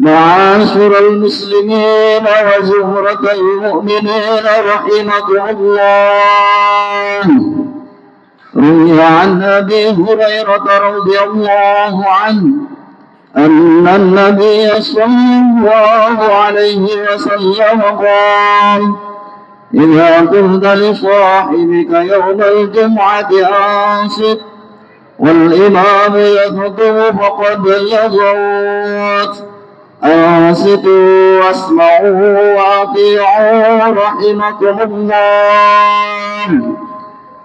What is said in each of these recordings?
معاشر المسلمين وزهرة المؤمنين رحمكم الله، روي عن أبي هريرة رضي الله عنه أن النبي صلى الله عليه وسلم قال: إذا قلت لصاحبك يوم الجمعة أنصت والإمام يخطب فقد لغوت، أنصتوا واسمعوا وأطيعوا رحمكم الله،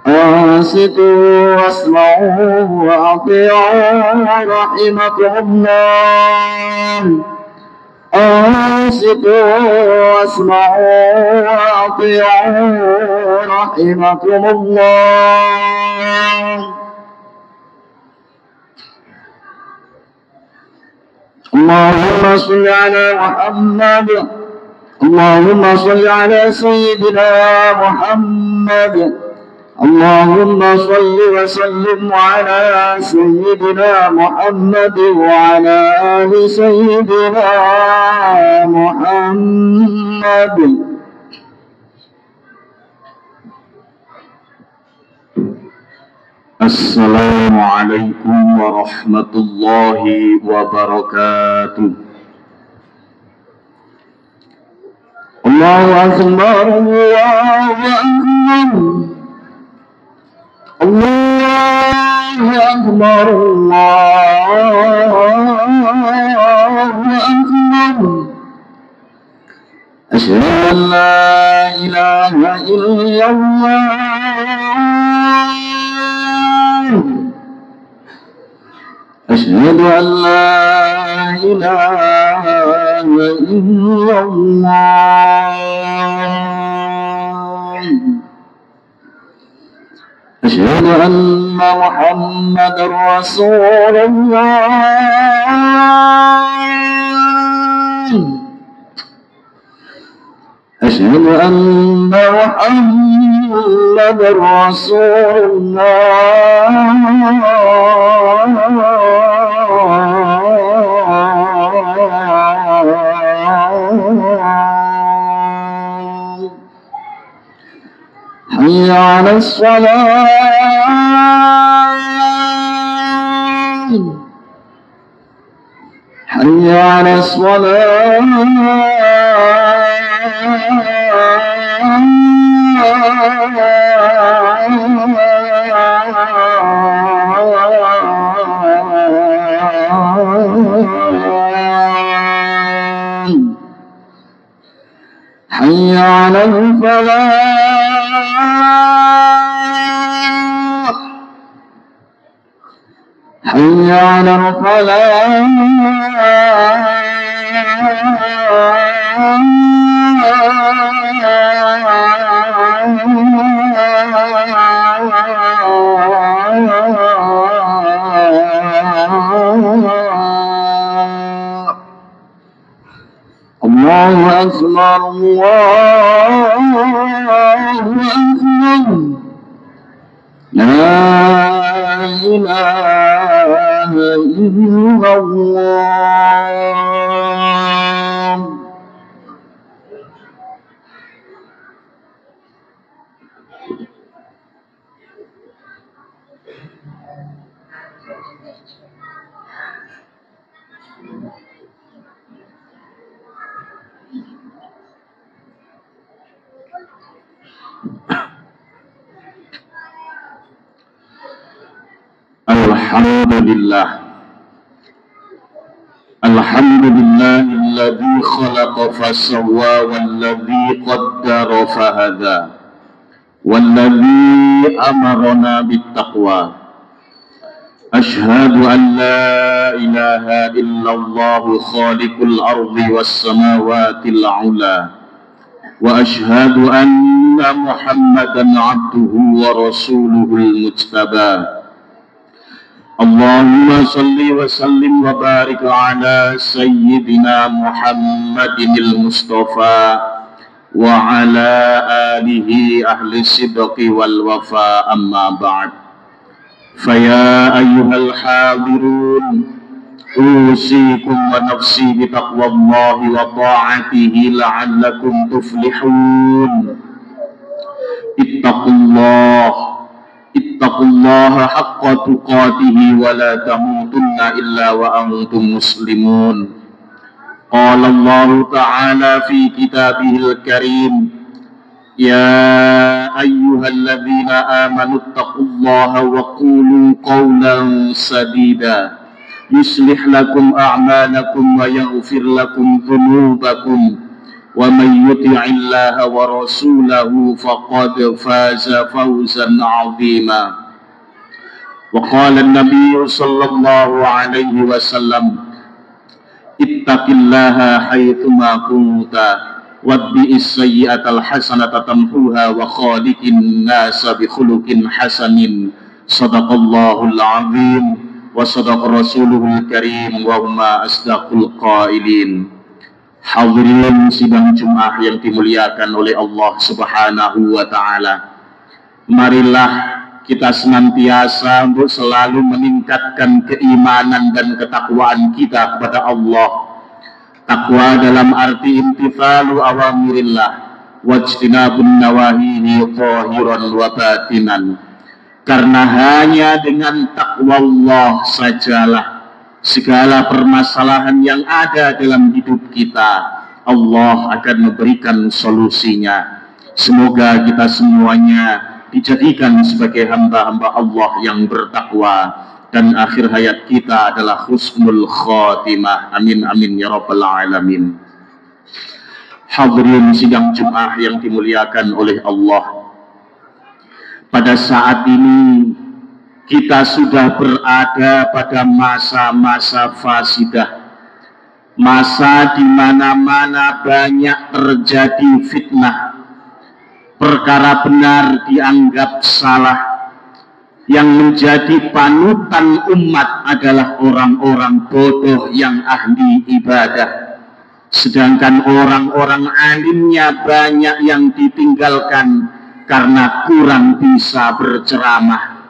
أنصتوا واسمعوا وأطيعوا رحمكم الله، أنصتوا واسمعوا وأطيعوا رحمكم الله. اللهم صل على محمد، اللهم صل على سيدنا محمد، اللهم صل وسلم على سيدنا محمد وعلى آل سيدنا محمد. السلام عليكم ورحمة الله وبركاته. الله أكبر، الله أكبر، الله أكبر، الله أكبر. أشهد أن لا إله إلا الله، أشهد أن لا إله إلا الله، أشهد أن محمدا رسول الله، أشهد أن محمدا رسول الله، حي على الصلاة، حي على الصلاة، حي على الفلاح، حي على الفلاح، الله أكبر، الله أكبر، لا إله إلا الله. الحمد لله، الحمد لله الذي خلق فسوى والذي قدر فهدى والذي أمرنا بالتقوى. أشهد أن لا إله إلا الله خالق الأرض والسماوات العلى، وأشهد أن محمدا عبده ورسوله المجتبى. اللهم صل وسلم وبارك على سيدنا محمد المصطفى وعلى آله أهل الصدق والوفاء. أما بعد، فيا أيها الحاضرون أوصيكم ونفسي بتقوى الله وطاعته لعلكم تفلحون. اتقوا الله حق تقاته ولا تموتن إلا وأنتم مسلمون. قال الله تعالى في كتابه الكريم: يا أيها الذين آمنوا اتقوا الله وقولوا قولا سديدا يصلح لكم أعمالكم ويغفر لكم ذنوبكم ومن يطع الله ورسوله فقد فاز فوزا عظيما. وقال النبي صلى الله عليه وسلم: اتق الله حيثما كنت واتبع السيئة الحسنة تمحوها وخالق الناس بخلق حسن. صدق الله العظيم وصدق رسوله الكريم وهما asdaqul qailin. Hadirin sidang Jumat yang dimuliakan oleh Allah Subhanahu wa taala. Marilah kita senantiasa untuk selalu meningkatkan keimanan dan ketakwaan kita kepada Allah. Takwa dalam arti imtithalu awamirillah wajtinabun nawahihi zahiran wa batinan. Karena hanya dengan takwa Allah sajalah segala permasalahan yang ada dalam hidup kita Allah akan memberikan solusinya. Semoga kita semuanya dijadikan sebagai hamba-hamba Allah yang bertakwa dan akhir hayat kita adalah husnul khatimah. Amin amin ya rabbal alamin. Hadirin sidang Jumat yang dimuliakan oleh Allah. Pada saat ini kita sudah berada pada masa-masa fasidah, masa di mana-mana banyak terjadi fitnah, perkara benar dianggap salah, yang menjadi panutan umat adalah orang-orang bodoh yang ahli ibadah, sedangkan orang-orang alimnya banyak yang ditinggalkan karena kurang bisa berceramah.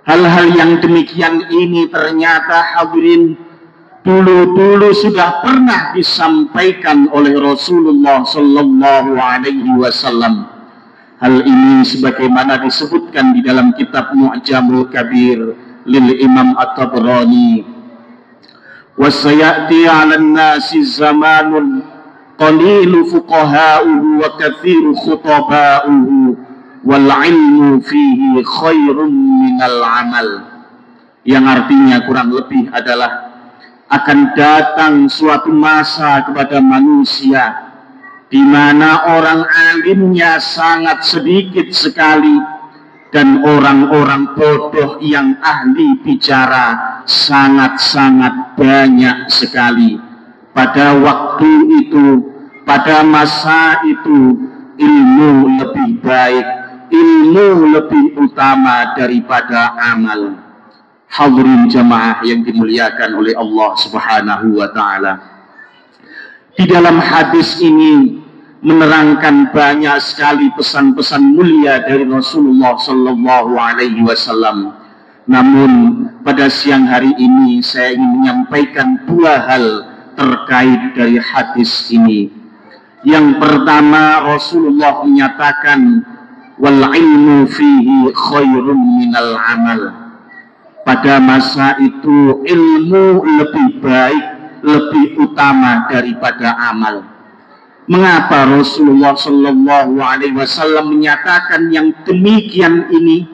Hal-hal yang demikian ini ternyata hadirin dulu sudah pernah disampaikan oleh Rasulullah Sallallahu Alaihi Wasallam. Hal ini sebagaimana disebutkan di dalam kitab Mu'jamul Kabir lil Imam At-Tabrani. Wasayati 'alan nasi zamanun qalilu fuqaha'uhu wa kathiru khutaba'uhu wal ilmu fihi khairun minal amal. Yang artinya kurang lebih adalah akan datang suatu masa kepada manusia di mana orang alimnya sangat sedikit sekali dan orang-orang bodoh yang ahli bicara sangat-sangat banyak sekali. Pada waktu itu, pada masa itu, ilmu lebih baik, ilmu lebih utama daripada amal. Hadirin jamaah yang dimuliakan oleh Allah Subhanahu wa taala. Di dalam hadis ini menerangkan banyak sekali pesan-pesan mulia dari Rasulullah Sallallahu Alaihi Wasallam. Namun pada siang hari ini saya ingin menyampaikan dua hal terkait dari hadis ini. Yang pertama, Rasulullah menyatakan wal ilmu fihi khairun minal amal. Pada masa itu ilmu lebih baik, lebih utama daripada amal. Mengapa Rasulullah Sallallahu Alaihi Wasallam menyatakan yang demikian ini?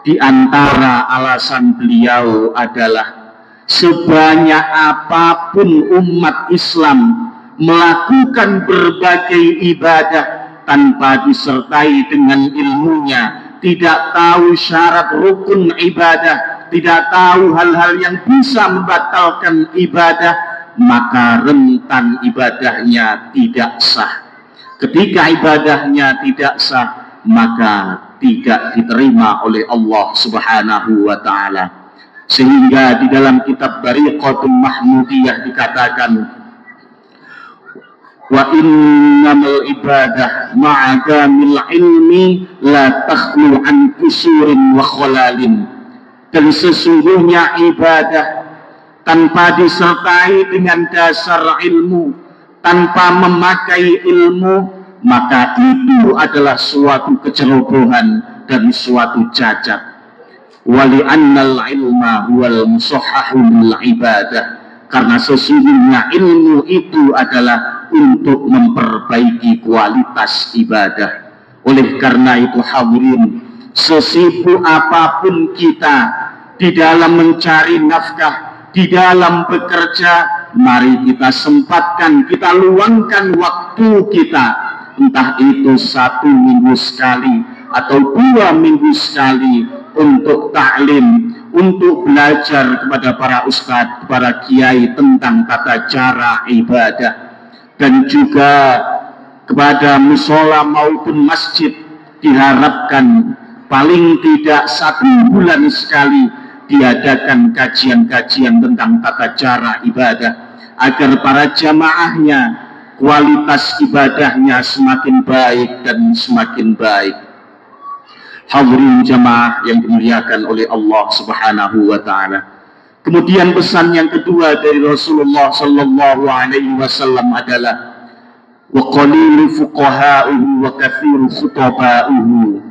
Di antara alasan beliau adalah sebanyak apapun umat Islam melakukan berbagai ibadah tanpa disertai dengan ilmunya, tidak tahu syarat rukun ibadah, tidak tahu hal-hal yang bisa membatalkan ibadah, maka rentan ibadahnya tidak sah. Ketika ibadahnya tidak sah, maka tidak diterima oleh Allah Subhanahu wa taala. Sehingga di dalam kitab Bariqatul Mahmudiyah dikatakan, wa innamal ibadah ma'adamil ilmi la takhlu an kusurin wa khalalin. Dan sesungguhnya ibadah tanpa disertai dengan dasar ilmu, tanpa memakai ilmu, maka itu adalah suatu kecerobohan dan suatu cacat. Wali annal ilma wal musahhahul ibadah, karena sesungguhnya ilmu itu adalah untuk memperbaiki kualitas ibadah. Oleh karena itu hadirin, sesibuk apapun kita di dalam mencari nafkah, di dalam bekerja, mari kita sempatkan, kita luangkan waktu kita, entah itu 1 minggu sekali atau 2 minggu sekali, untuk taklim, untuk belajar kepada para ustadz, para kiai tentang tata cara ibadah, dan juga kepada musola maupun masjid diharapkan paling tidak 1 bulan sekali diadakan kajian-kajian tentang tata cara ibadah, agar para jamaahnya kualitas ibadahnya semakin baik dan semakin baik. Hadirin jamaah yang dimuliakan oleh Allah Subhanahu wa taala. Kemudian pesan yang kedua dari Rasulullah sallallahu alaihi wasallam adalah wa qalilu fuqaha'uhu wa kathiru khutaba'uhu.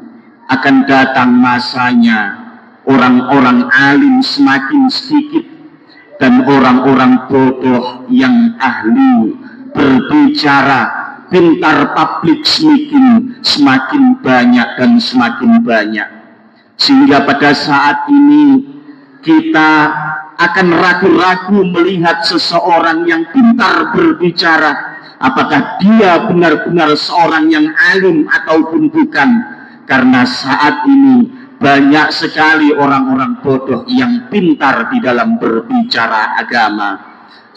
Akan datang masanya orang-orang alim semakin sedikit dan orang-orang bodoh yang ahli berbicara, pintar public speaking semakin banyak dan semakin banyak, sehingga pada saat ini kita akan ragu-ragu melihat seseorang yang pintar berbicara, apakah dia benar-benar seorang yang alim ataupun bukan, karena saat ini banyak sekali orang-orang bodoh yang pintar di dalam berbicara agama,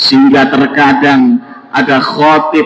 sehingga terkadang ada khotib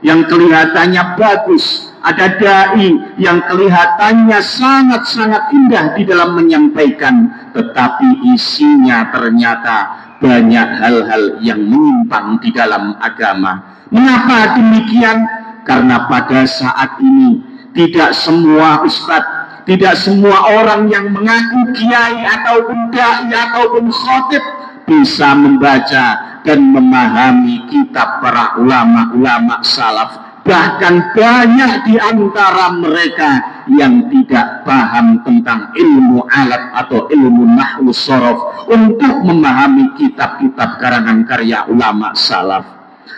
yang kelihatannya bagus, ada dai yang kelihatannya sangat-sangat indah di dalam menyampaikan, tetapi isinya ternyata banyak hal-hal yang menyimpang di dalam agama. Mengapa demikian? Karena pada saat ini tidak semua ustadz, tidak semua orang yang mengaku kiai ataupun dai ataupun khotib bisa membaca dan memahami kitab para ulama-ulama salaf. Bahkan banyak di antara mereka yang tidak paham tentang ilmu alat atau ilmu nahwu shorof untuk memahami kitab-kitab karangan karya ulama salaf.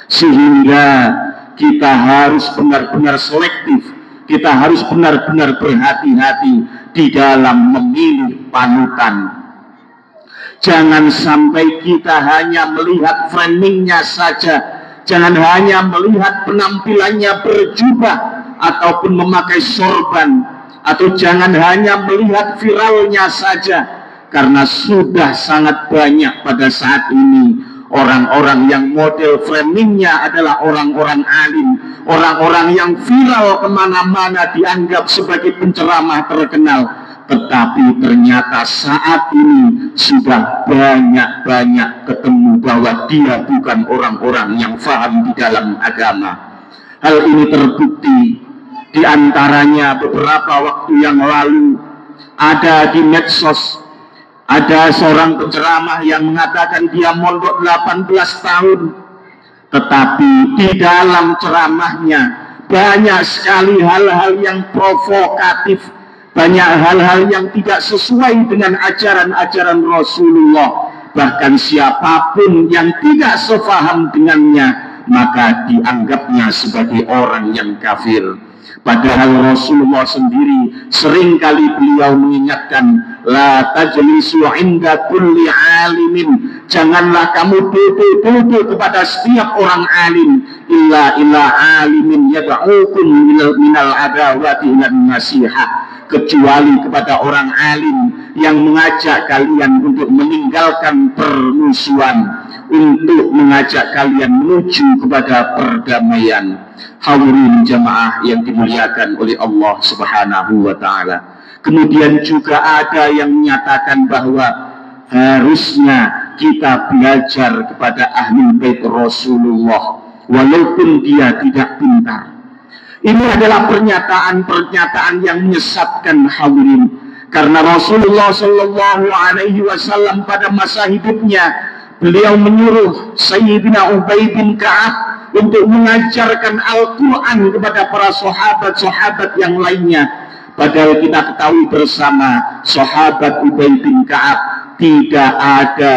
Sehingga kita harus benar-benar selektif, kita harus benar-benar berhati-hati di dalam memilih panutan. Jangan sampai kita hanya melihat framingnya saja, jangan hanya melihat penampilannya berjubah ataupun memakai sorban, atau jangan hanya melihat viralnya saja, karena sudah sangat banyak pada saat ini orang-orang yang model framingnya adalah orang-orang alim, orang-orang yang viral kemana-mana dianggap sebagai penceramah terkenal. Tetapi ternyata saat ini sudah banyak ketemu bahwa dia bukan orang-orang yang paham di dalam agama. Hal ini terbukti di antaranya beberapa waktu yang lalu ada di medsos, ada seorang penceramah yang mengatakan dia mondok 18 tahun, tetapi di dalam ceramahnya banyak sekali hal-hal yang provokatif, banyak hal-hal yang tidak sesuai dengan ajaran-ajaran Rasulullah. Bahkan siapapun yang tidak sepaham dengannya, maka dianggapnya sebagai orang yang kafir. Padahal Rasulullah sendiri seringkali beliau mengingatkan, la tajlisu inda kulli alimin, janganlah kamu duduk kepada setiap orang alim, illa alimin yad'ukum minal adawati ilan nasihah, kecuali kepada orang alim yang mengajak kalian untuk meninggalkan permusuhan, untuk mengajak kalian menuju kepada perdamaian. Hadirin jamaah yang dimuliakan oleh Allah Subhanahu wa taala. Kemudian juga ada yang menyatakan bahwa harusnya kita belajar kepada ahli bait Rasulullah walaupun dia tidak pintar. Ini adalah pernyataan-pernyataan yang menyesatkan hadirin, karena Rasulullah Shallallahu Alaihi Wasallam pada masa hidupnya Beliau menyuruh Sayyidina Ubay bin Ka'ab untuk mengajarkan Al-Quran kepada para sahabat-sahabat yang lainnya. Padahal kita ketahui bersama, sahabat Ubay bin Ka'ab tidak ada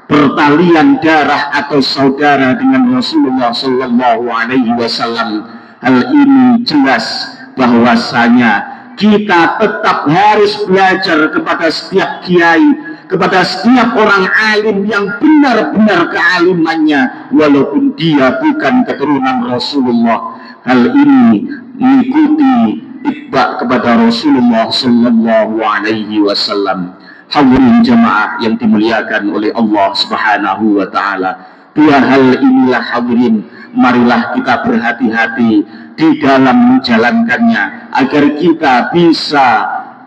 pertalian darah atau saudara dengan Rasulullah Sallallahu Alaihi Wasallam. Hal ini jelas bahwasanya kita tetap harus belajar kepada setiap kiai, kepada setiap orang alim yang benar-benar kealimannya, walaupun dia bukan keturunan Rasulullah. Hal ini mengikuti itba kepada Rasulullah Sallallahu Alaihi Wasallam. Hadirin jamaah yang dimuliakan oleh Allah Subhanahu wa Ta'ala, dua hal inilah hadirin, marilah kita berhati-hati di dalam menjalankannya agar kita bisa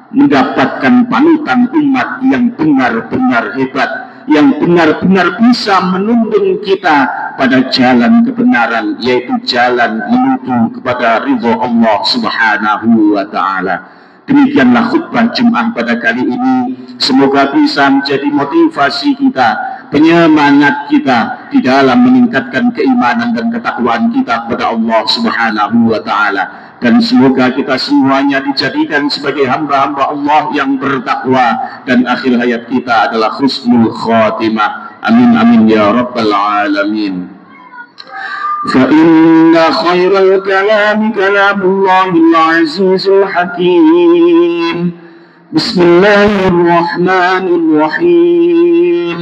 mendapatkan panutan umat yang benar-benar hebat, yang benar-benar bisa menuntun kita pada jalan kebenaran, yaitu jalan menuju kepada ridho Allah Subhanahu wa Ta'ala. Demikianlah khutbah Jumat pada kali ini. Semoga bisa menjadi motivasi kita, penyemangat kita di dalam meningkatkan keimanan dan ketakwaan kita kepada Allah Subhanahu wa Ta'ala. Dan semoga kita semuanya dijadikan sebagai hamba-hamba Allah yang bertakwa, dan akhir hayat kita adalah husnul khatimah. Amin amin ya rabbal alamin. فإن خير الكلام كلام الله العزيز الحكيم. بسم الله الرحمن الرحيم.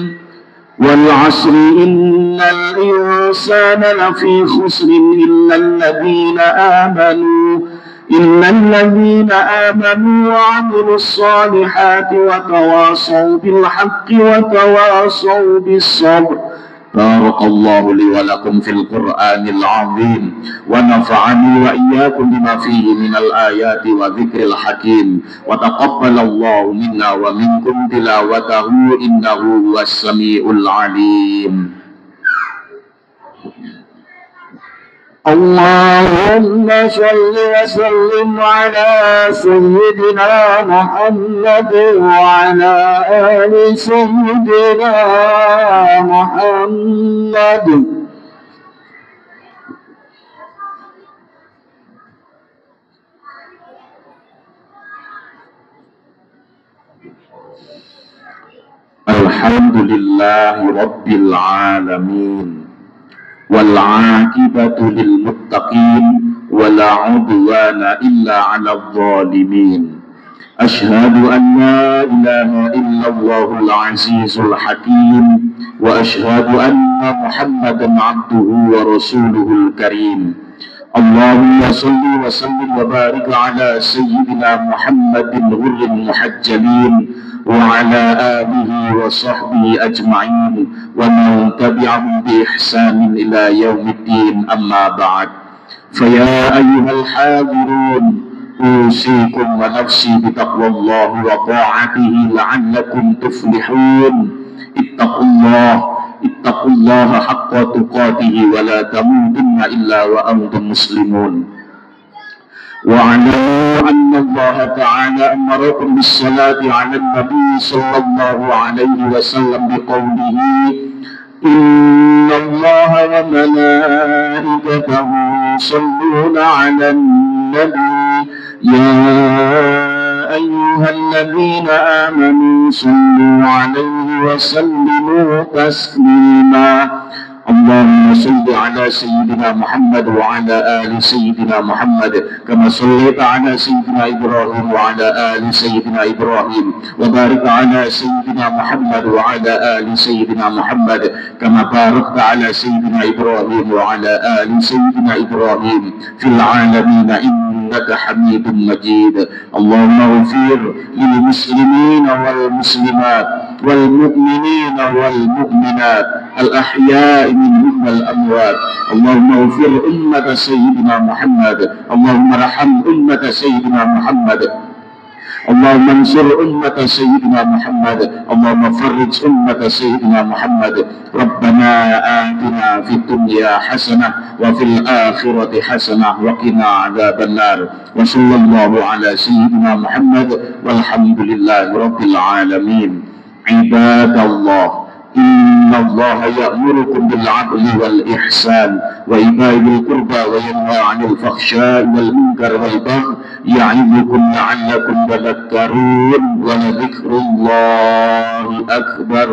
والعصر إن الإنسان لفي خسر إلا الذين آمنوا وعملوا الصالحات وتواصوا بالحق وتواصوا بالصبر. بارك الله لي ولكم في القرآن العظيم، ونفعني وإياكم بما فيه من الآيات وذكر الحكيم، وتقبل الله منا ومنكم تلاوته إنه هو السميع العليم. اللهم صل وسلم على سيدنا محمد وعلى آل سيدنا محمد. الحمد لله رب العالمين، والعاقبة للمتقين، ولا عدوان إلا على الظالمين. أشهد أن لا إله إلا الله العزيز الحكيم، وأشهد أن محمدا عبده ورسوله الكريم. اللهم صل وسلم وبارك على سيدنا محمد غر المحجلين وعلى آله وصحبه أجمعين ومن تبعهم بإحسان إلى يوم الدين. أما بعد، فيا أيها الحاضرون، أوصيكم ونفسي بتقوى الله وطاعته لعلكم تفلحون. اتقوا الله حق تقاته ولا تموتن إلا وأنتم مسلمون. واعلموا أن الله تعالى أمركم بالصلاة على النبي صلى الله عليه وسلم بقوله: إن الله وملائكته يصلون على النبي يا أيها الذين آمنوا صلوا عليه وسلموا تسليما. اللهم صل على سيدنا محمد وعلى آل سيدنا محمد كما صليت على سيدنا إبراهيم وعلى آل سيدنا إبراهيم، وبارك على سيدنا محمد وعلى آل سيدنا محمد كما باركت على سيدنا إبراهيم وعلى آل سيدنا إبراهيم في العالمين إنك حميد مجيد. اللهم اغفر للمسلمين والمسلمات والمؤمنين والمؤمنات الأحياء منهم والأموات. اللهم اغفر أمة سيدنا محمد، اللهم ارحم أمة سيدنا محمد، اللهم انصر أمة سيدنا محمد، اللهم فرج أمة سيدنا محمد. ربنا آتنا في الدنيا حسنة وفي الآخرة حسنة وقنا عذاب النار. وصلى الله على سيدنا محمد والحمد لله رب العالمين. عباد الله، Innallaha ya'murukum bil 'adli wal ihsan wa ita'i dzil qurba wa yanha 'anil fakhsya'i wal munkar wal baghi ya'idukum la'allakum tadhakkarun wa la dzikrullahi akbar.